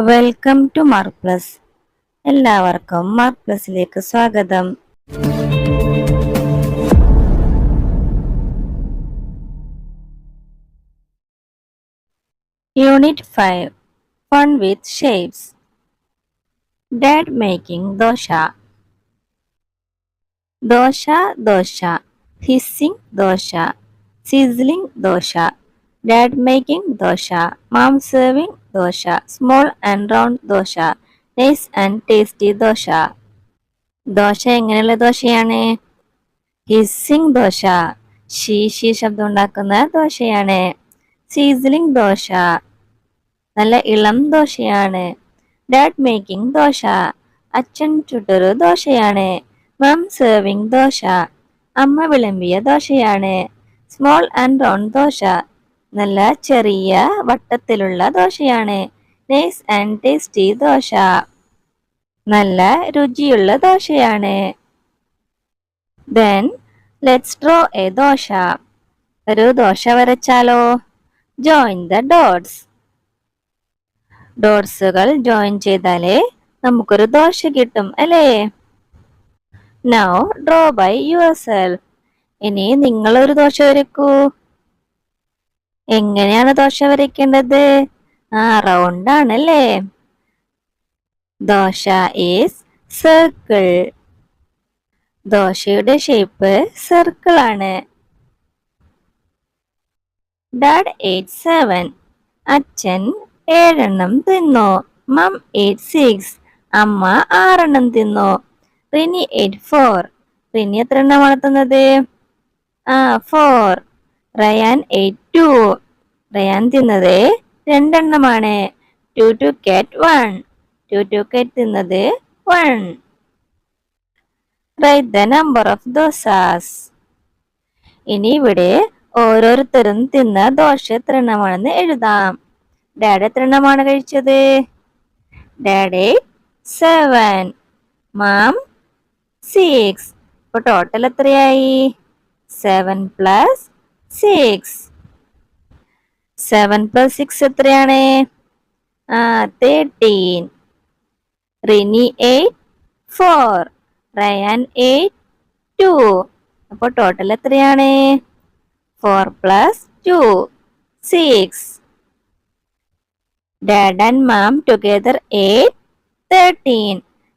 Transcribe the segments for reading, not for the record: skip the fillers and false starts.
Welcome to Mark Plus. എല്ലാവർക്കും Mark പ്ലസിലേക്ക് സ്വാഗതം. Unit 5 fun with shapes. Dad making dosa. Dosa dosa, hissing dosa, sizzling dosa, dad making dosa, mom serving dosa, small and round dosa, nice and tasty dosa. Dosa എങ്ങനെയുള്ള ദോശയാണ്? Hissing dosa, she ശബ്ദം ഉണ്ടാക്കുന്ന ദോശയാണ്. Seasoning dosa, നല്ല ഇളം ദോശയാണ്. ഡാഡ് മേക്കിംഗ് ദോശ, അച്ഛൻ ചുട്ടൊരു ദോശയാണ്. മം സെർവിംഗ് ദോശ, അമ്മ വിളമ്പിയ ദോശയാണ്. സ്മോൾ ആൻഡ് റൗണ്ട് ദോശ, നല്ല ചെറിയ വട്ടത്തിലുള്ള ദോശയാണ്. നൈസ് ആൻഡ് ടേസ്റ്റി ദോശ, നല്ല രുചിയുള്ള ദോശയാണ്. Then let's draw a dosa. ഒരു ദോശ വരച്ചാലോ? Join the dots. ഡോട്ട്സുകൾ ജോയിൻ ചെയ്താലേ നമുക്കൊരു ദോശ കിട്ടും അല്ലേ? Now draw by yourself. ഇനി നിങ്ങളൊരു ദോശ വരയ്ക്കൂ. എങ്ങനെയാണ് ദോശ വരയ്ക്കേണ്ടത്? റൗണ്ട് ആണല്ലേ. Dosa is circle. ദോശയുടെ ഷേപ്പ് സർക്കിൾ ആണ്. Dad ate 7. അച്ഛൻ 7 തിന്നു. മം ate 6. അമ്മ 6 തിന്നു. റിനി ate 4. റിനി എത്ര എണ്ണമാണ് തിന്നത്? 4. Ryan ate 2. റയാൻ തിന്നത് 2 2 cat 1. 2 cat തിന്നത് 1. Write the number of dosas. ഇനി ഇവിടെ ഓരോരുത്തരും തിന്ന ദോശ എത്ര എണ്ണമാണെന്ന് എഴുതാം. ഡാഡ് എത്ര എണ്ണമാണ് കഴിച്ചത്? ഡാഡ് 7. മാം 6. അപ്പൊ ടോട്ടൽ എത്രയായി? 7 + 6. 7 + 6 എത്രയാണ്? 13. റിനി 4. റയാൻ 2. അപ്പൊ ടോട്ടൽ എത്രയാണ്? 4 + 2 6. Dad and mom together ate 13.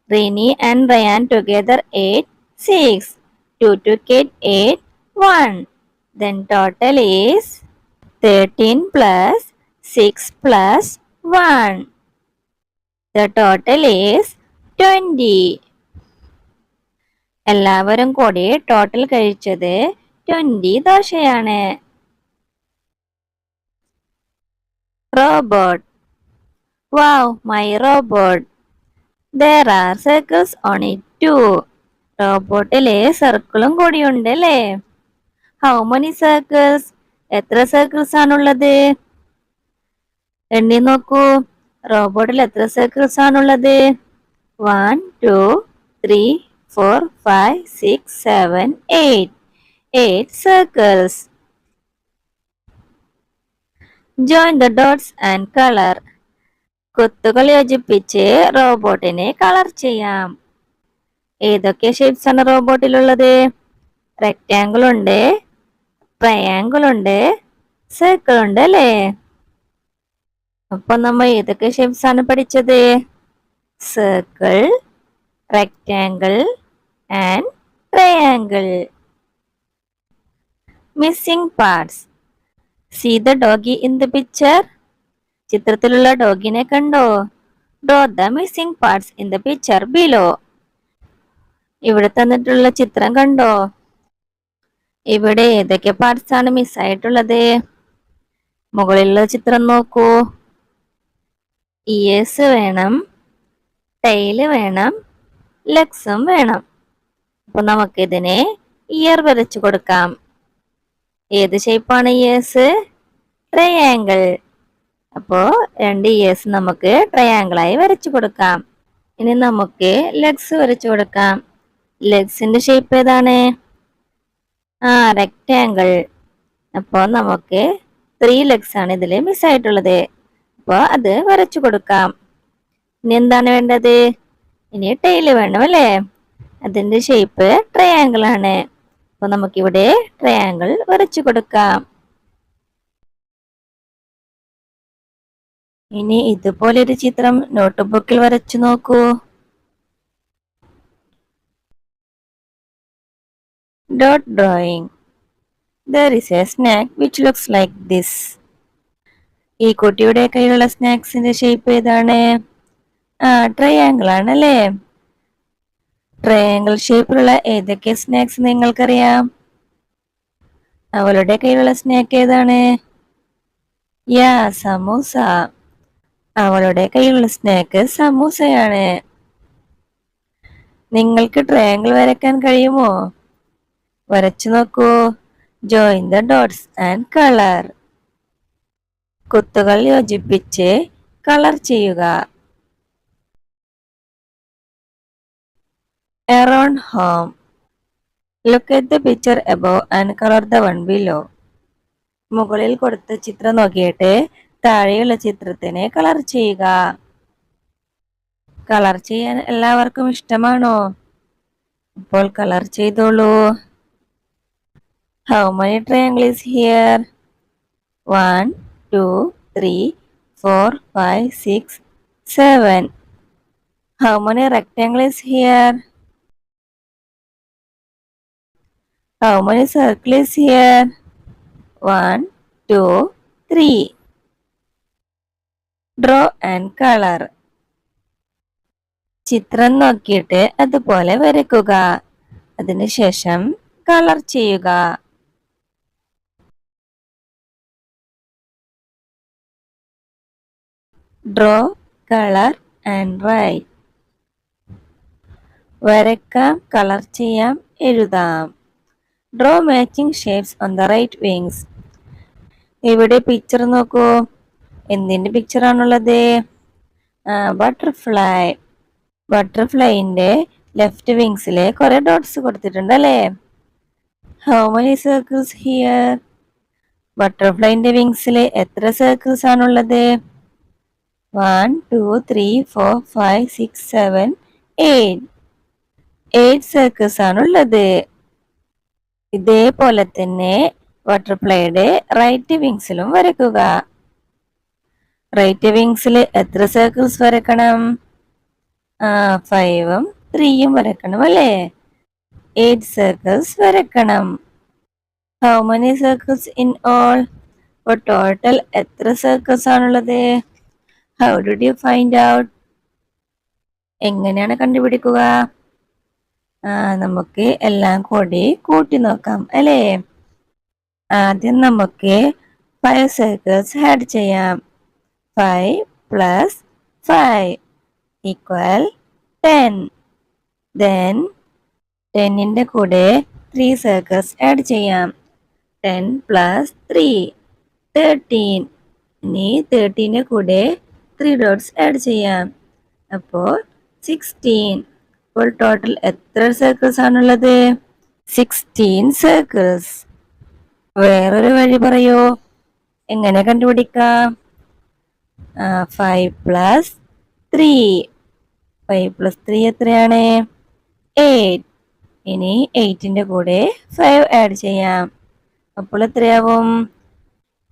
Rini and Ryan together ate 6. 2 cat ate 1. Then total is 13 + 6 + 1. The total is 20. എല്ലാവരും കൂടി ടോട്ടൽ കഴിച്ചത് 20 ദോശയാണ്. Robot. Wow, my robot. There are circles on it too. റോബോട്ടിലെ സർക്കിളും കൂടിയുണ്ട് അല്ലേ? How many circles? എത്ര circles ആണുള്ളത്? എണ്ണി നോക്കൂ. റോബോട്ടിൽ എത്ര സർക്കിൾസ് ആണുള്ളത്? 1 2 3 4 5 6 7 8. 8 circles. Join the dots and color. കുത്തുകൾ യോജിപ്പിച്ച് റോബോട്ടിനെ കളർ ചെയ്യാം. ഏതൊക്കെ ഷേപ്സ് ആണ് റോബോട്ടിലുള്ളത്? റെക്റ്റാങ്കിൾ ഉണ്ട്, ട്രയാങ്കിൾ ഉണ്ട്, സർക്കിൾ ഉണ്ട് അല്ലേ? അപ്പൊ നമ്മൾ ഏതൊക്കെ ഷേപ്സ് ആണ് പഠിച്ചത്? Circle, rectangle and triangle. Missing parts. See the doggy in the picture. ചിത്രത്തിലുള്ള ഡോഗിനെ കണ്ടോ? Draw the missing parts in the picture below. ഇവിടെ തന്നിട്ടുള്ള ചിത്രം കണ്ടോ? ഇവിടെ ഏതൊക്കെ പാർട്സ് ആണ് മിസ് ആയിട്ടുള്ളത്? മുകളിലുള്ള ചിത്രം നോക്കൂ. ഇയേഴ്സ് വേണം, ടൈല് വേണം, ലെഗ്സും വേണം. അപ്പൊ നമുക്കിതിനെ ഇയർ വരച്ചു കൊടുക്കാം. ഏത് ഷേപ്പാണ് ഇയേഴ്സ്? ട്രയാങ്കിൾ. അപ്പോ 2 ഇയേഴ്സ് നമുക്ക് ട്രയാങ്കിളായി വരച്ചു കൊടുക്കാം. ഇനി നമുക്ക് ലെഗ്സ് വരച്ചു കൊടുക്കാം. ലെഗ്സിന്റെ ഷേപ്പ് ഏതാണ്? റെക്റ്റാങ്കിൾ. അപ്പോ നമുക്ക് 3 ലെഗ്സ് ആണ് ഇതിൽ മിസ് ആയിട്ടുള്ളത്. അപ്പോൾ അത് വരച്ചു കൊടുക്കാം. ഇനി എന്താണ് വേണ്ടത്? ഇനി ടൈല് വേണം അല്ലേ? അതിന്റെ ഷേപ്പ് ട്രയാങ്കിൾ ആണ്. അപ്പൊ നമുക്കിവിടെ ട്രയാങ്കിൾ വരച്ചു കൊടുക്കാം. ഇനി ഇതുപോലൊരു ചിത്രം നോട്ട് ബുക്കിൽ വരച്ചു നോക്കൂ. Dot drawing. There is a snack which looks like this. ഈ കുട്ടിയുടെ കയ്യിലുള്ള സ്നാക്സിന്റെ ഷേപ്പ് ഏതാണ്? ട്രയാങ്കിൾ ആണല്ലേ. ട്രയാങ്കിൾ ഷേപ്പിലുള്ള ഏതൊക്കെ സ്നാക്സ് നിങ്ങൾക്കറിയാം? അവളുടെ കയ്യിലുള്ള സ്നാക്ക് ഏതാണ്? സമൂസ. അവളുടെ കയ്യിലുള്ള സ്നാക്ക് സമൂസയാണ്. നിങ്ങൾക്ക് ട്രയാങ്കിൾ വരയ്ക്കാൻ കഴിയുമോ? വരച്ചു നോക്കൂ. Join the dots and colour. കുത്തുകൾ യോജിപ്പിച്ച് കളർ ചെയ്യുക. Around home. Look at the picture above and color the one below. മുകളിൽ കൊടുത്ത ചിത്രം നോക്കിയിട്ട് താഴെയുള്ള ചിത്രത്തിനെ കളർ ചെയ്യുക. കളർ ചെയ്യാൻ എല്ലാവർക്കും ഇഷ്ടമാണോ? അപ്പോൾ കളർ ചെയ്തോളൂ. How many triangles here? 1, 2, 3, 4, 5, 6, 7. How many rectangles here? How many circles here? 1, 2, 3. Draw and color. ചിത്രം നോക്കിയിട്ട് അതുപോലെ വരയ്ക്കുക. അതിനുശേഷം കളർ ചെയ്യുക. Draw, color and write. വരയ്ക്കാം, കളർ ചെയ്യാം, എഴുതാം. Draw matching shapes on the right wings. ഇവിടെ പിക്ചർ നോക്കൂ. എന്തിന്റെ പിക്ചർ ആണുള്ളത്? ബട്ടർഫ്ലൈ. ബട്ടർഫ്ലൈന്റെ ലെഫ്റ്റ് വിങ്സിലെ കുറെ ഡോട്ട്സ് കൊടുത്തിട്ടുണ്ട് അല്ലേ? How many circles here? ബട്ടർഫ്ലൈന്റെ വിങ്സിലെ എത്ര സർക്കിൾസ് ആണുള്ളത്? 1, 2, 3, 4, 5, 6, 7, 8. 8 സർക്കിൾസ് ആണുള്ളത്. ഇതേപോലെ തന്നെ ബട്ടർഫ്ലൈയുടെ റൈറ്റ് വിങ്സിലും വരയ്ക്കുക. റൈറ്റ് വിങ്സിൽ എത്ര സർക്കിൾസ് വരക്കണം? 5ഉം 3ഉം വരക്കണം അല്ലേ? 8 സർക്കിൾസ് വരക്കണം. How many circles in all? അപ്പോൾ ടോട്ടൽ എത്ര സർക്കിൾസ് ആണുള്ളത്? How did you find out? എങ്ങനെയാണ് കണ്ടുപിടിക്കുക? നമുക്ക് എല്ലാം കൂടി കൂട്ടി നോക്കാം അല്ലേ? ആദ്യം നമുക്ക് 5 സർക്കിൾസ് ആഡ് ചെയ്യാം. 5 plus 5 equal 10. Then 10ന്റെ കൂടെ 3 സർക്കിൾസ് ആഡ് ചെയ്യാം. 10 plus 3 13. ഇനി 13ന്റെ കൂടെ 3 ഡോട്ട്സ് ആഡ് ചെയ്യാം. അപ്പോൾ 16. അപ്പോൾ ടോട്ടൽ എത്ര സർക്കിൾസ് ആണുള്ളത്? 16 സർക്കിൾസ്. വേറൊരു വഴി പറയൂ. എങ്ങനെ കണ്ടുപിടിക്കാം? 5 plus 3. 5 plus 3 എത്രയാണ്? 8. ഇനി 8ന്റെ കൂടെ 5 ആഡ് ചെയ്യാം. അപ്പോൾ എത്രയാവും?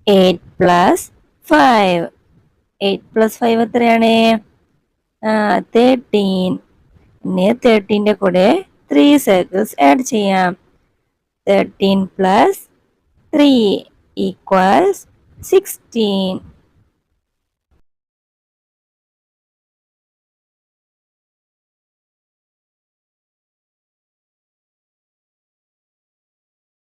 8 plus 5. 8 plus 5 എത്രയാണ്? 13. ഇനി 13ന്റെ കൂടെ 3 സർക്കിൾസ് ആഡ് ചെയ്യാം. 13 plus 3 equals 16.